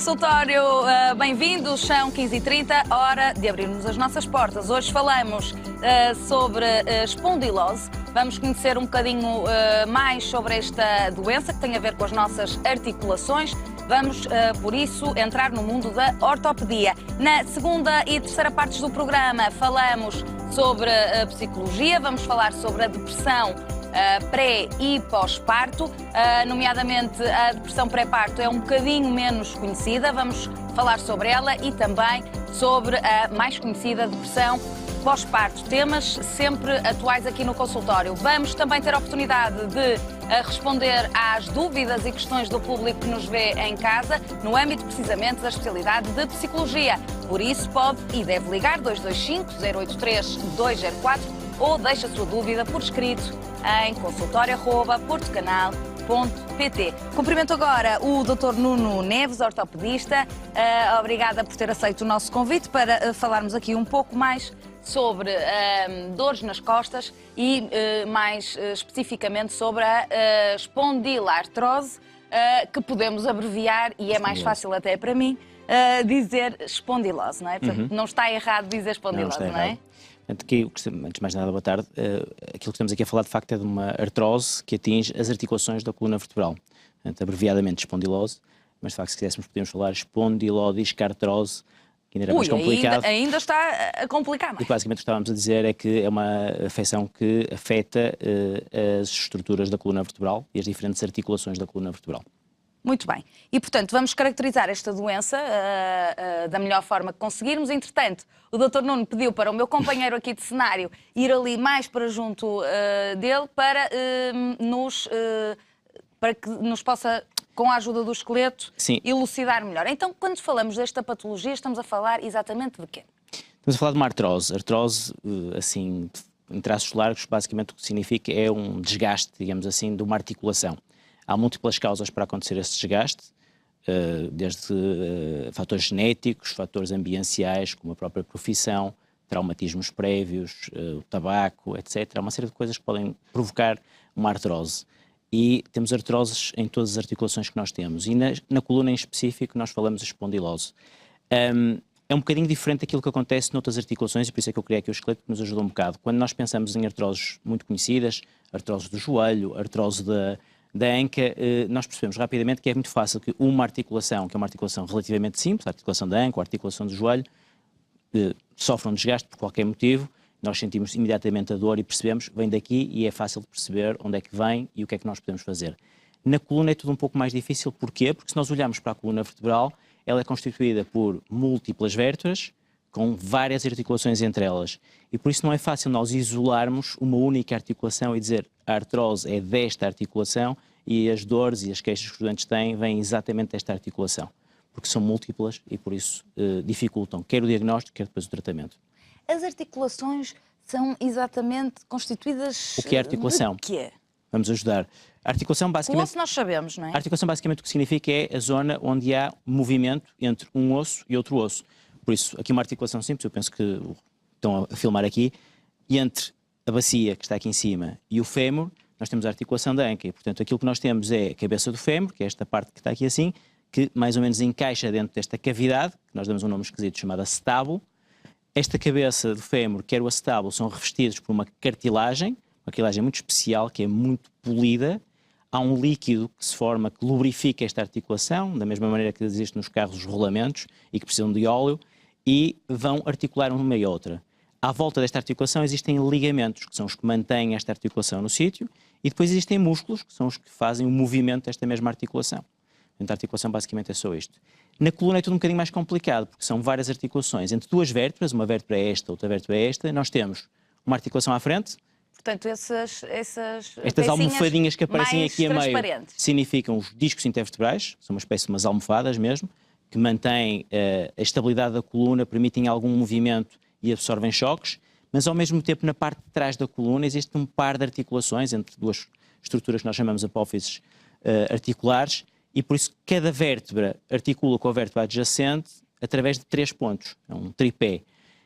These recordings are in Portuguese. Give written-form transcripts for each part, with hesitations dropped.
consultório, bem-vindos, são 15h30, hora de abrirmos as nossas portas. Hoje falamos sobre espondilose. Vamos conhecer um bocadinho mais sobre esta doença que tem a ver com as nossas articulações. Vamos, por isso, entrar no mundo da ortopedia. Na segunda e terceira partes do programa falamos sobre a psicologia, vamos falar sobre a depressão pré e pós-parto, nomeadamente a depressão pré-parto é um bocadinho menos conhecida, vamos falar sobre ela e também sobre a mais conhecida depressão pós-parto, temas sempre atuais aqui no consultório. Vamos também ter a oportunidade de responder às dúvidas e questões do público que nos vê em casa, no âmbito precisamente da especialidade de psicologia. Por isso pode e deve ligar 225-083-204 ou deixe a sua dúvida por escrito em consultório@portocanal.pt. Cumprimento agora o Dr. Nuno Neves, ortopedista. Obrigada por ter aceito o nosso convite para falarmos aqui um pouco mais sobre dores nas costas e mais especificamente sobre a espondilartrose, que podemos abreviar, e é mais fácil até para mim, dizer espondilose, não é? Portanto, não está errado dizer espondilose, não é? Antes de mais nada, boa tarde. Aquilo que estamos aqui a falar, de facto, é de uma artrose que atinge as articulações da coluna vertebral. Portanto, abreviadamente espondilose, mas de facto, se quiséssemos, podemos falar espondilodiscartrose, que ainda era mais complicado. Ainda está a complicar mais. E basicamente o que estávamos a dizer é que é uma afecção que afeta as estruturas da coluna vertebral e as diferentes articulações da coluna vertebral. Muito bem. E, portanto, vamos caracterizar esta doença da melhor forma que conseguirmos. Entretanto, o Dr. Nuno pediu para o meu companheiro aqui de cenário ir ali mais para junto dele para que nos possa, com a ajuda do esqueleto, sim, elucidar melhor. Então, quando falamos desta patologia, estamos a falar exatamente de quê? Estamos a falar de uma artrose. Artrose, assim, em traços largos, basicamente o que significa é um desgaste, digamos assim, de uma articulação. Há múltiplas causas para acontecer esse desgaste, desde fatores genéticos, fatores ambientais, como a própria profissão, traumatismos prévios, o tabaco, etc. Há uma série de coisas que podem provocar uma artrose. E temos artroses em todas as articulações que nós temos. E na coluna em específico nós falamos de espondilose. É um bocadinho diferente daquilo que acontece noutras articulações, e por isso é que eu criei aqui o esqueleto, que nos ajuda um bocado. Quando nós pensamos em artroses muito conhecidas, artrose do joelho, artrose da anca, nós percebemos rapidamente que é muito fácil que uma articulação, que é uma articulação relativamente simples, a articulação da anca ou a articulação do joelho, sofre um desgaste por qualquer motivo, nós sentimos imediatamente a dor e percebemos, vem daqui, e é fácil de perceber onde é que vem e o que é que nós podemos fazer. Na coluna é tudo um pouco mais difícil. Porquê? Porque se nós olharmos para a coluna vertebral, ela é constituída por múltiplas vértebras, com várias articulações entre elas. E por isso não é fácil nós isolarmos uma única articulação e dizer a artrose é desta articulação e as dores e as queixas que os doentes têm vêm exatamente desta articulação. Porque são múltiplas e por isso dificultam quer o diagnóstico, quer depois o tratamento. As articulações são exatamente constituídas... O que é articulação? De quê? Vamos ajudar. A articulação basicamente... O osso nós sabemos, não é? A articulação basicamente o que significa é a zona onde há movimento entre um osso e outro osso. Por isso, aqui uma articulação simples, eu penso que estão a filmar aqui, e entre a bacia, que está aqui em cima, e o fémur, nós temos a articulação da anca. E, portanto, aquilo que nós temos é a cabeça do fémur, que é esta parte que está aqui assim, que mais ou menos encaixa dentro desta cavidade, que nós damos um nome esquisito chamado acetábulo. Esta cabeça do fémur, quer o acetábulo, são revestidos por uma cartilagem muito especial, que é muito polida. Há um líquido que se forma, que lubrifica esta articulação, da mesma maneira que existe nos carros os rolamentos e que precisam de óleo, e vão articular uma e outra. À volta desta articulação existem ligamentos, que são os que mantêm esta articulação no sítio, e depois existem músculos, que são os que fazem o movimento desta mesma articulação. Portanto, a articulação basicamente é só isto. Na coluna é tudo um bocadinho mais complicado, porque são várias articulações. Entre duas vértebras, uma vértebra é esta, outra vértebra é esta, nós temos uma articulação à frente. Portanto, estas almofadinhas que aparecem aqui a meio significam os discos intervertebrais, são uma espécie de umas almofadas mesmo, que mantêm a estabilidade da coluna, permitem algum movimento e absorvem choques, mas ao mesmo tempo na parte de trás da coluna existe um par de articulações entre duas estruturas que nós chamamos apófises articulares, e por isso cada vértebra articula com a vértebra adjacente através de 3 pontos, é um tripé.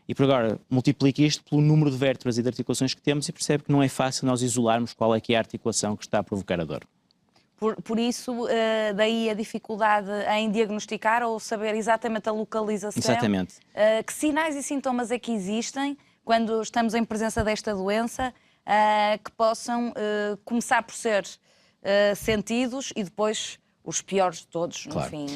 E por agora multiplique isto pelo número de vértebras e de articulações que temos e percebe que não é fácil nós isolarmos qual é que é a articulação que está a provocar a dor. Por isso, daí a dificuldade em diagnosticar ou saber exatamente a localização. Exatamente. Que sinais e sintomas é que existem quando estamos em presença desta doença que possam começar por ser sentidos e depois os piores de todos, no fim.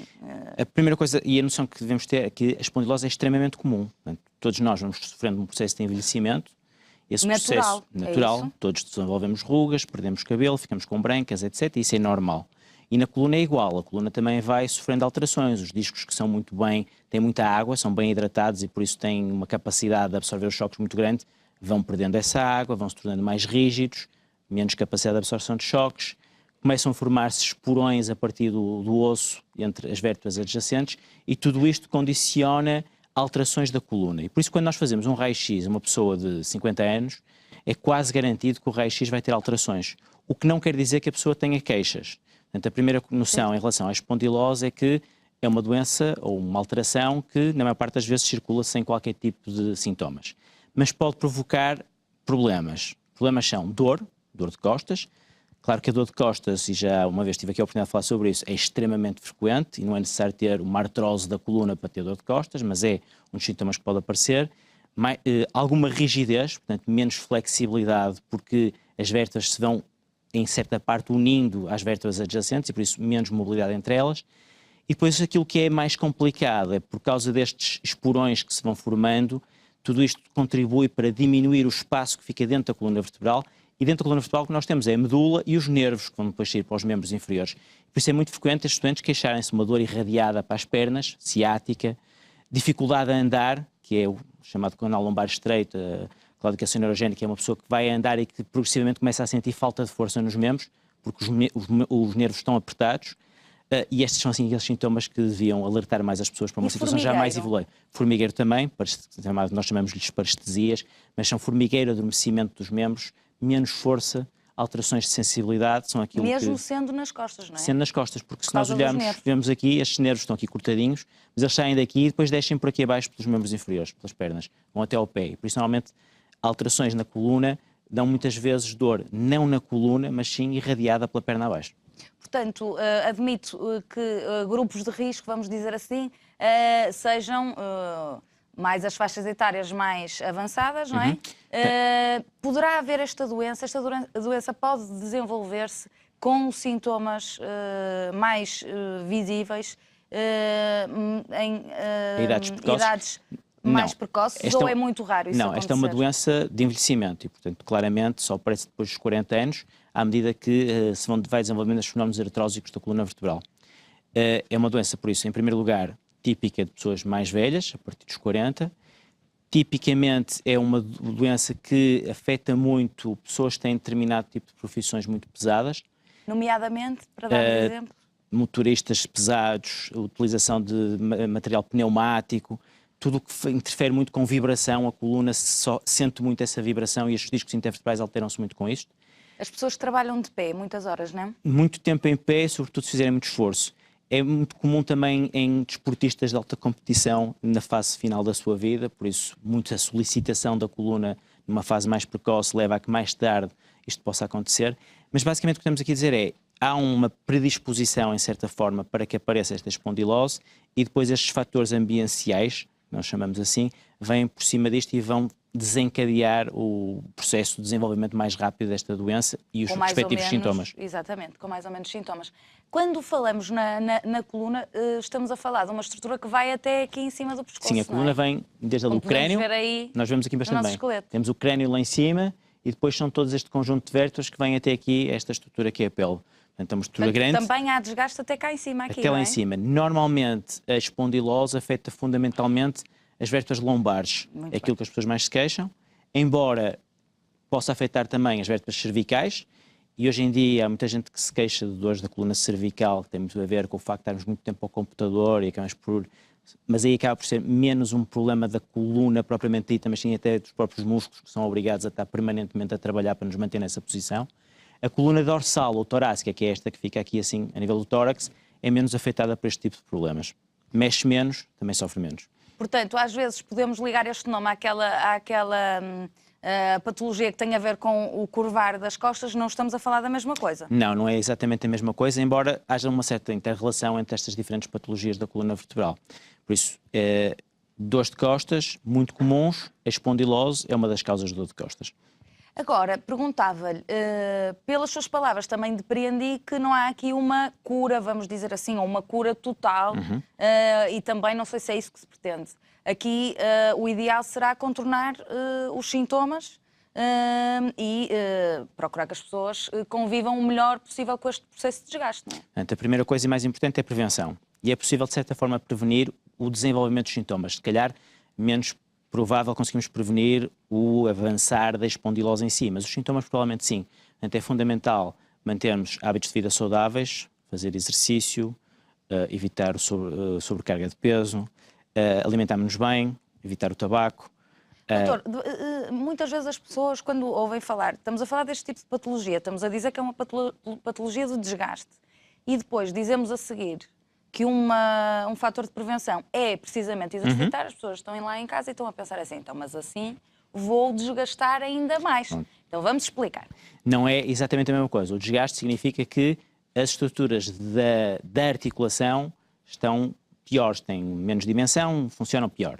A primeira coisa e a noção que devemos ter é que a espondilose é extremamente comum. Portanto, todos nós vamos sofrendo um processo de envelhecimento. Esse processo natural, todos desenvolvemos rugas, perdemos cabelo, ficamos com brancas, etc. Isso é normal. E na coluna é igual, a coluna também vai sofrendo alterações. Os discos que são muito bem, têm muita água, são bem hidratados e por isso têm uma capacidade de absorver os choques muito grande, vão perdendo essa água, vão se tornando mais rígidos, menos capacidade de absorção de choques, começam a formar-se esporões a partir do osso entre as vértebras adjacentes e tudo isto condiciona alterações da coluna. E por isso quando nós fazemos um raio-x a uma pessoa de 50 anos, é quase garantido que o raio-x vai ter alterações. O que não quer dizer que a pessoa tenha queixas. Portanto, a primeira noção em relação à espondilose é que é uma doença ou uma alteração que, na maior parte das vezes, circula sem qualquer tipo de sintomas. Mas pode provocar problemas. Problemas são dor de costas. Claro que a dor de costas, e já uma vez tive aqui a oportunidade de falar sobre isso, é extremamente frequente e não é necessário ter uma artrose da coluna para ter dor de costas, mas é um dos sintomas que pode aparecer. Alguma rigidez, portanto, menos flexibilidade, porque as vértebras se vão, em certa parte, unindo às vértebras adjacentes e por isso menos mobilidade entre elas. E depois aquilo que é mais complicado é por causa destes esporões que se vão formando, tudo isto contribui para diminuir o espaço que fica dentro da coluna vertebral. E dentro da coluna vertebral o que nós temos é a medula e os nervos que vão depois sair para os membros inferiores. Por isso é muito frequente estes doentes queixarem-se de uma dor irradiada para as pernas, ciática, dificuldade a andar, que é o chamado canal lombar estreito, a claudicação neurogénica, é uma pessoa que vai andar e que progressivamente começa a sentir falta de força nos membros, porque os nervos estão apertados. E estes são assim aqueles sintomas que deviam alertar mais as pessoas para uma situação já mais evoluída. Formigueiro também, nós chamamos-lhes parestesias, mas são formigueiro, adormecimento dos membros, menos força, alterações de sensibilidade, são aquilo mesmo sendo nas costas, não é? Sendo nas costas, porque se nós olharmos, vemos aqui, estes nervos estão aqui cortadinhos, mas eles saem daqui e depois descem por aqui abaixo pelos membros inferiores, pelas pernas, vão até ao pé. E por isso, normalmente, alterações na coluna dão muitas vezes dor, não na coluna, mas sim irradiada pela perna abaixo. Portanto, admito que grupos de risco, vamos dizer assim, sejam mais as faixas etárias mais avançadas, não é? Poderá haver esta doença pode desenvolver-se com sintomas mais visíveis em idades mais precoces ou é muito raro isso acontecer? Esta é uma doença de envelhecimento e, portanto, claramente só aparece depois dos 40 anos, à medida que se vai desenvolvendo os fenómenos artrósicos da coluna vertebral. É uma doença, por isso, em primeiro lugar, típica de pessoas mais velhas, a partir dos 40. Tipicamente é uma doença que afeta muito pessoas que têm determinado tipo de profissões muito pesadas. Nomeadamente, para dar um exemplo? Motoristas pesados, a utilização de material pneumático, tudo o que interfere muito com vibração, a coluna sente muito essa vibração e os discos intervertebrais alteram-se muito com isto. As pessoas que trabalham de pé, muitas horas, não é? Muito tempo em pé, sobretudo se fizerem muito esforço. É muito comum também em desportistas de alta competição na fase final da sua vida, por isso muita solicitação da coluna numa fase mais precoce leva a que mais tarde isto possa acontecer. Mas basicamente o que estamos aqui a dizer é há uma predisposição, em certa forma, para que apareça esta espondilose e depois estes fatores ambientais, nós chamamos assim, vêm por cima disto e vão desencadear o processo de desenvolvimento mais rápido desta doença e os respectivos sintomas. Exatamente, com mais ou menos sintomas. Quando falamos na coluna, estamos a falar de uma estrutura que vai até aqui em cima do pescoço. Sim, a coluna vem desde ali o crânio, nós vemos aqui bastante bem. Esqueleto. Temos o crânio lá em cima e depois são todos este conjunto de vértebras que vêm até aqui, esta estrutura que é a pele. Portanto, é uma estrutura grande. Também há desgaste até cá em cima. Até lá em cima. Normalmente, a espondilose afeta fundamentalmente as vértebras lombares. É aquilo que as pessoas mais se queixam, embora possa afetar também as vértebras cervicais. E hoje em dia há muita gente que se queixa de dores da coluna cervical, que tem muito a ver com o facto de estarmos muito tempo ao computador e acabamos por... Mas aí acaba por ser menos um problema da coluna propriamente dita, mas sim até dos próprios músculos que são obrigados a estar permanentemente a trabalhar para nos manter nessa posição. A coluna dorsal ou torácica, que é esta que fica aqui assim a nível do tórax, é menos afetada por este tipo de problemas. Mexe menos, também sofre menos. Portanto, às vezes podemos ligar este nome àquela a patologia que tem a ver com o curvar das costas, não estamos a falar da mesma coisa. Não, não é exatamente a mesma coisa, embora haja uma certa inter-relação entre estas diferentes patologias da coluna vertebral. Por isso, dores de costas, muito comuns, a espondilose é uma das causas de dor de costas. Agora, perguntava-lhe, pelas suas palavras também depreendi que não há aqui uma cura, vamos dizer assim, ou uma cura total, e também não sei se é isso que se pretende. Aqui o ideal será contornar os sintomas e procurar que as pessoas convivam o melhor possível com este processo de desgaste, não é? Portanto, a primeira coisa e mais importante é a prevenção. E é possível, de certa forma, prevenir o desenvolvimento dos sintomas. Se calhar, menos provável conseguimos prevenir o avançar da espondilose em si, mas os sintomas provavelmente sim. Portanto, é fundamental mantermos hábitos de vida saudáveis, fazer exercício, evitar sobrecarga de peso, alimentar-nos bem, evitar o tabaco. Doutor, muitas vezes as pessoas, quando ouvem falar, estamos a falar deste tipo de patologia, estamos a dizer que é uma patologia do desgaste, e depois dizemos a seguir que um fator de prevenção é precisamente exercitar, as pessoas estão lá em casa e estão a pensar assim, então, mas assim vou desgastar ainda mais. Então vamos explicar. Não é exatamente a mesma coisa. O desgaste significa que as estruturas da articulação estão piores, têm menos dimensão, funcionam pior.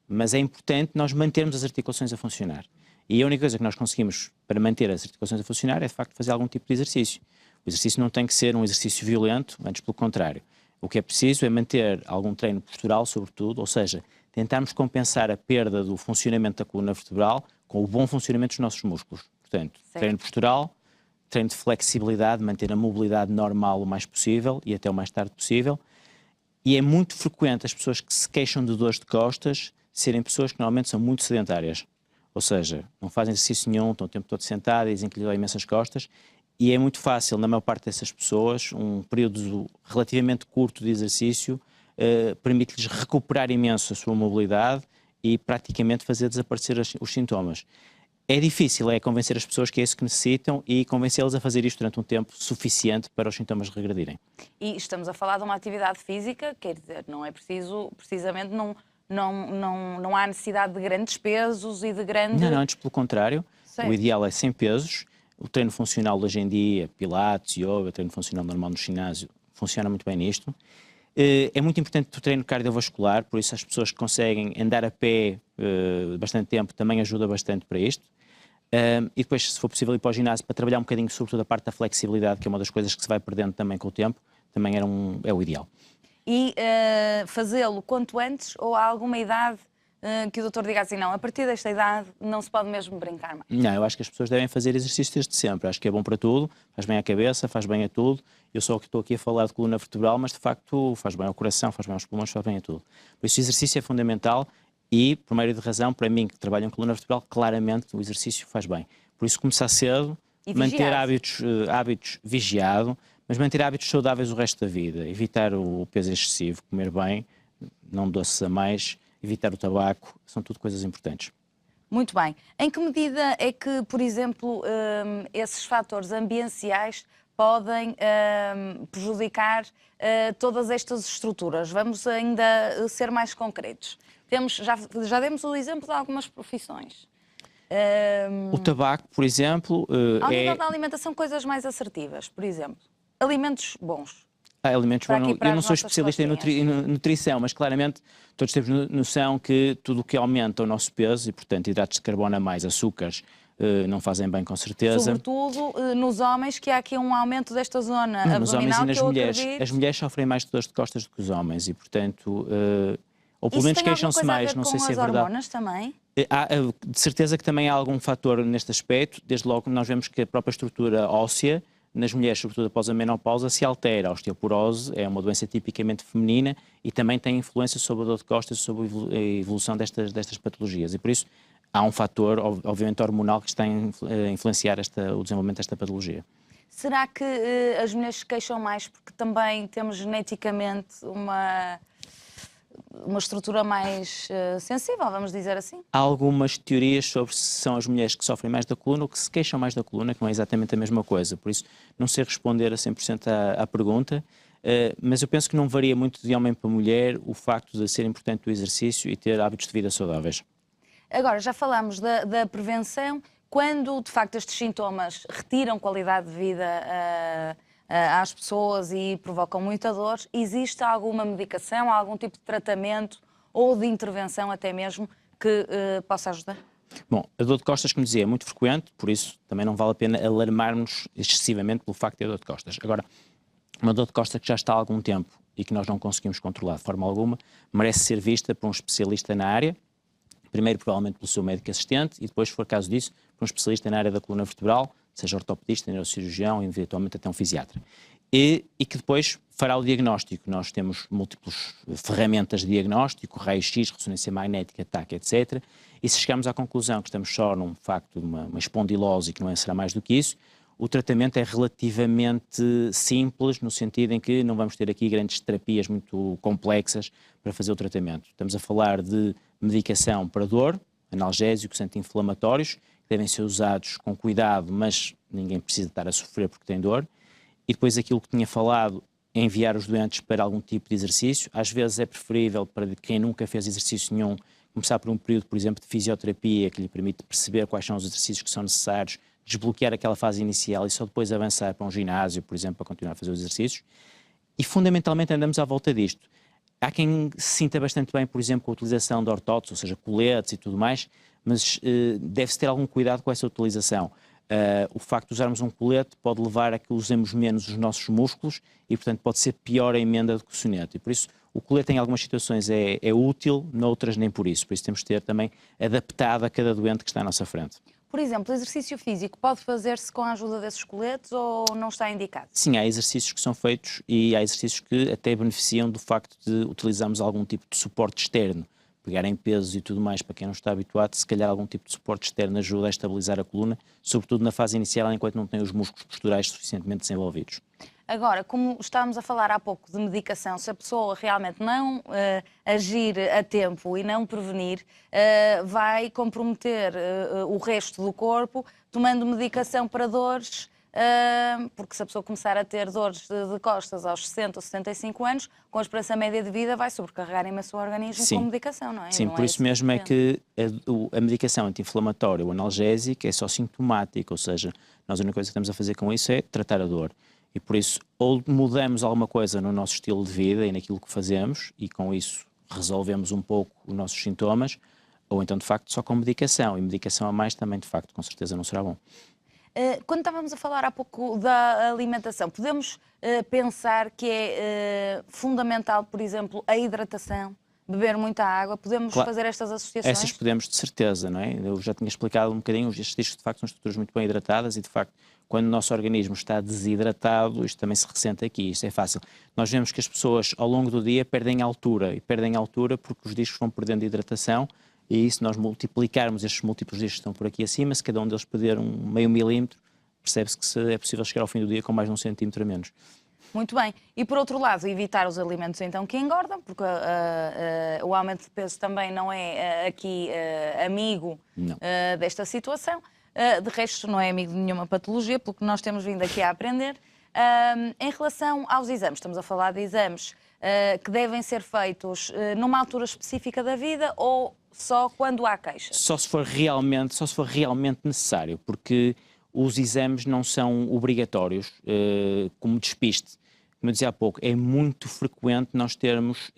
Mas é importante nós mantermos as articulações a funcionar. E a única coisa que nós conseguimos para manter as articulações a funcionar é, de facto, fazer algum tipo de exercício. O exercício não tem que ser um exercício violento, antes pelo contrário. O que é preciso é manter algum treino postural, sobretudo, ou seja, tentarmos compensar a perda do funcionamento da coluna vertebral com o bom funcionamento dos nossos músculos. Portanto, treino postural, treino de flexibilidade, manter a mobilidade normal o mais possível e até o mais tarde possível. E é muito frequente as pessoas que se queixam de dores de costas serem pessoas que normalmente são muito sedentárias. Ou seja, não fazem exercício nenhum, estão o tempo todo sentadas e dizem que lhe dói imensas costas. E é muito fácil, na maior parte dessas pessoas, um período relativamente curto de exercício permite-lhes recuperar imenso a sua mobilidade e praticamente fazer desaparecer os sintomas. É difícil, convencer as pessoas que é isso que necessitam e convencê-las a fazer isto durante um tempo suficiente para os sintomas regredirem. E estamos a falar de uma atividade física, quer dizer, não é preciso, precisamente, não há necessidade de grandes pesos e de grandes... Não, antes pelo contrário, o ideal é sem pesos. O treino funcional hoje em dia, pilates, yoga, treino funcional normal no ginásio, funciona muito bem nisto. É muito importante o treino cardiovascular, por isso as pessoas que conseguem andar a pé bastante tempo também ajuda bastante para isto. E depois, se for possível, ir para o ginásio para trabalhar um bocadinho, sobretudo a parte da flexibilidade, que é uma das coisas que se vai perdendo também com o tempo, também é o ideal. E fazê-lo quanto antes, ou há alguma idade que o doutor diga assim, não, a partir desta idade não se pode mesmo brincar mais? Não, eu acho que as pessoas devem fazer exercício desde sempre. Acho que é bom para tudo, faz bem à cabeça, faz bem a tudo. Eu só que estou aqui a falar de coluna vertebral, mas de facto faz bem ao coração, faz bem aos pulmões, faz bem a tudo. Por isso o exercício é fundamental e, por meio de razão, para mim que trabalho em coluna vertebral, claramente o exercício faz bem. Por isso começar cedo, manter hábitos vigiado, mas manter hábitos saudáveis o resto da vida. Evitar o peso excessivo, comer bem, não doces a mais, evitar o tabaco, são tudo coisas importantes. Muito bem. Em que medida é que, por exemplo, esses fatores ambientais podem prejudicar todas estas estruturas? Vamos ainda ser mais concretos. Já demos o exemplo de algumas profissões. O tabaco, por exemplo... Ao nível da alimentação, coisas mais assertivas, por exemplo. Alimentos bons. Alimentos bons. Eu não sou especialista em nutrição, mas claramente todos temos noção que tudo o que aumenta o nosso peso, e portanto hidratos de carbono a mais, açúcares, não fazem bem com certeza. Sobretudo nos homens, que há aqui um aumento desta zona abdominal. Nos homens e nas mulheres. Acredito... As mulheres sofrem mais de dores de costas do que os homens e portanto... ou pelo menos queixam-se mais, não sei se é verdade. Hormonas também? De certeza que também há algum fator neste aspecto. Desde logo nós vemos que a própria estrutura óssea nas mulheres, sobretudo após a menopausa, se altera. A osteoporose é uma doença tipicamente feminina e também tem influência sobre a dor de costas e sobre a evolução destas patologias. E por isso há um fator, obviamente, hormonal que está a influenciar o desenvolvimento desta patologia. Será que as mulheres se queixam mais porque também temos geneticamente uma estrutura mais sensível, vamos dizer assim? Há algumas teorias sobre se são as mulheres que sofrem mais da coluna ou que se queixam mais da coluna, que não é exatamente a mesma coisa. Por isso, não sei responder a 100% à pergunta, mas eu penso que não varia muito de homem para mulher o facto de ser importante o exercício e ter hábitos de vida saudáveis. Agora, já falámos da prevenção. Quando, de facto, estes sintomas retiram qualidade de vida às pessoas e provocam muita dor, existe alguma medicação, algum tipo de tratamento ou de intervenção até mesmo que possa ajudar? Bom, a dor de costas, como dizia, é muito frequente, por isso também não vale a pena alarmarmos excessivamente pelo facto de ter dor de costas. Agora, uma dor de costas que já está há algum tempo e que nós não conseguimos controlar de forma alguma, merece ser vista por um especialista na área, primeiro provavelmente pelo seu médico assistente e depois, se for caso disso, por um especialista na área da coluna vertebral, seja ortopedista, neurocirurgião e eventualmente até um fisiatra. E que depois fará o diagnóstico. Nós temos múltiplas ferramentas de diagnóstico, raio-x, ressonância magnética, TAC, etc. E se chegarmos à conclusão que estamos só num facto de uma espondilose e que não será mais do que isso, o tratamento é relativamente simples, no sentido em que não vamos ter aqui grandes terapias muito complexas para fazer o tratamento. Estamos a falar de medicação para dor, analgésicos, anti-inflamatórios, que devem ser usados com cuidado, mas ninguém precisa estar a sofrer porque tem dor. E depois aquilo que tinha falado, enviar os doentes para algum tipo de exercício. Às vezes é preferível para quem nunca fez exercício nenhum, começar por um período, por exemplo, de fisioterapia, que lhe permite perceber quais são os exercícios que são necessários, desbloquear aquela fase inicial e só depois avançar para um ginásio, por exemplo, para continuar a fazer os exercícios. E fundamentalmente andamos à volta disto. Há quem se sinta bastante bem, por exemplo, com a utilização de ortóteses, ou seja, coletes e tudo mais, mas deve-se ter algum cuidado com essa utilização. O facto de usarmos um colete pode levar a que usemos menos os nossos músculos e, portanto, pode ser pior a emenda do que o soneto. E por isso, o colete em algumas situações é útil, noutras nem por isso. Por isso temos de ter também adaptado a cada doente que está à nossa frente. Por exemplo, o exercício físico pode fazer-se com a ajuda desses coletes ou não está indicado? Sim, há exercícios que são feitos e há exercícios que até beneficiam do facto de utilizarmos algum tipo de suporte externo. Pegar em pesos e tudo mais, para quem não está habituado, se calhar algum tipo de suporte externo ajuda a estabilizar a coluna, sobretudo na fase inicial, enquanto não tem os músculos posturais suficientemente desenvolvidos. Agora, como estávamos a falar há pouco de medicação, se a pessoa realmente não agir a tempo e não prevenir, vai comprometer o resto do corpo, tomando medicação para dores, porque se a pessoa começar a ter dores de costas aos 60 ou 75 anos, com a esperança média de vida vai sobrecarregar imenso o organismo. Sim. Com medicação, não é? Sim, não por isso mesmo é que a medicação anti-inflamatória ou analgésica é só sintomática, ou seja, nós a única coisa que estamos a fazer com isso é tratar a dor. E por isso, ou mudamos alguma coisa no nosso estilo de vida e naquilo que fazemos, e com isso resolvemos um pouco os nossos sintomas, ou então, de facto, só com medicação. E medicação a mais também, de facto, com certeza não será bom. Quando estávamos a falar há pouco da alimentação, podemos pensar que é fundamental, por exemplo, a hidratação, beber muita água? Podemos fazer estas associações? Essas podemos, de certeza, não é? Eu já tinha explicado um bocadinho, estes discos, de facto, são estruturas muito bem hidratadas e, de facto, quando o nosso organismo está desidratado, isto também se ressente aqui, isto é fácil. Nós vemos que as pessoas, ao longo do dia, perdem altura, e perdem altura porque os discos vão perdendo hidratação, e se nós multiplicarmos estes múltiplos discos que estão por aqui acima, se cada um deles perder meio milímetro, percebe-se que é possível chegar ao fim do dia com mais de 1 centímetro a menos. Muito bem. E, por outro lado, evitar os alimentos, então, que engordam, porque o aumento de peso também não é aqui amigo desta situação. De resto, não é amigo de nenhuma patologia, pelo que nós temos vindo aqui a aprender. Em relação aos exames, estamos a falar de exames que devem ser feitos numa altura específica da vida ou só quando há queixa? Só se for realmente necessário, porque os exames não são obrigatórios como despiste. Como eu dizia há pouco, é muito frequente nós termos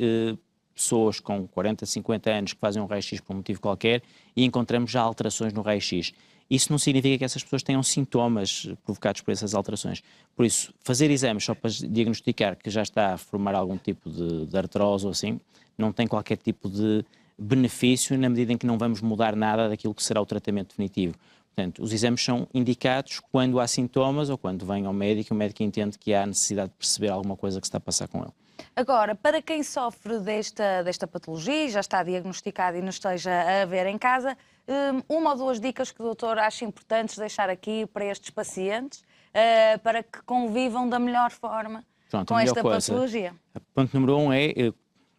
pessoas com 40, 50 anos que fazem um raio-x por um motivo qualquer e encontramos já alterações no raio-x. Isso não significa que essas pessoas tenham sintomas provocados por essas alterações. Por isso, fazer exames só para diagnosticar que já está a formar algum tipo de artrose ou assim, não tem qualquer tipo de benefício na medida em que não vamos mudar nada daquilo que será o tratamento definitivo. Portanto, os exames são indicados quando há sintomas ou quando vem ao médico, o médico entende que há necessidade de perceber alguma coisa que se está a passar com ele. Agora, para quem sofre desta patologia, já está diagnosticado e nos esteja a ver em casa, uma ou duas dicas que o doutor acha importantes deixar aqui para estes pacientes, para que convivam da melhor forma com esta patologia? Ponto número 1 é,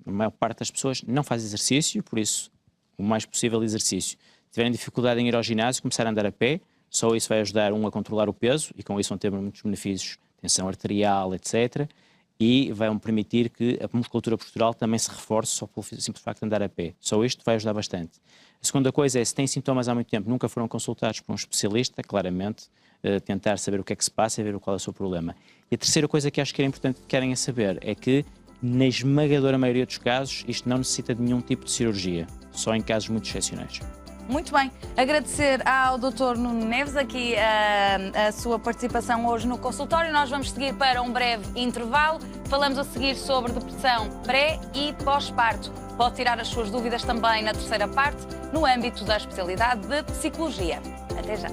a maior parte das pessoas não faz exercício, por isso, o mais possível exercício. Se tiverem dificuldade em ir ao ginásio, começar a andar a pé, só isso vai ajudar a controlar o peso e com isso vão ter muitos benefícios, tensão arterial, etc. e vai permitir que a musculatura postural também se reforce só pelo simples facto de andar a pé. Só isto vai ajudar bastante. A segunda coisa é, se têm sintomas há muito tempo, nunca foram consultados por um especialista, claramente, tentar saber o que é que se passa e ver qual é o seu problema. E a terceira coisa que acho que era importante que querem saber é que, na esmagadora maioria dos casos, isto não necessita de nenhum tipo de cirurgia, só em casos muito excepcionais. Muito bem. Agradecer ao Dr. Nuno Neves aqui a sua participação hoje no consultório. Nós vamos seguir para um breve intervalo. Falamos a seguir sobre depressão pré e pós-parto. Pode tirar as suas dúvidas também na terceira parte, no âmbito da especialidade de Psicologia. Até já.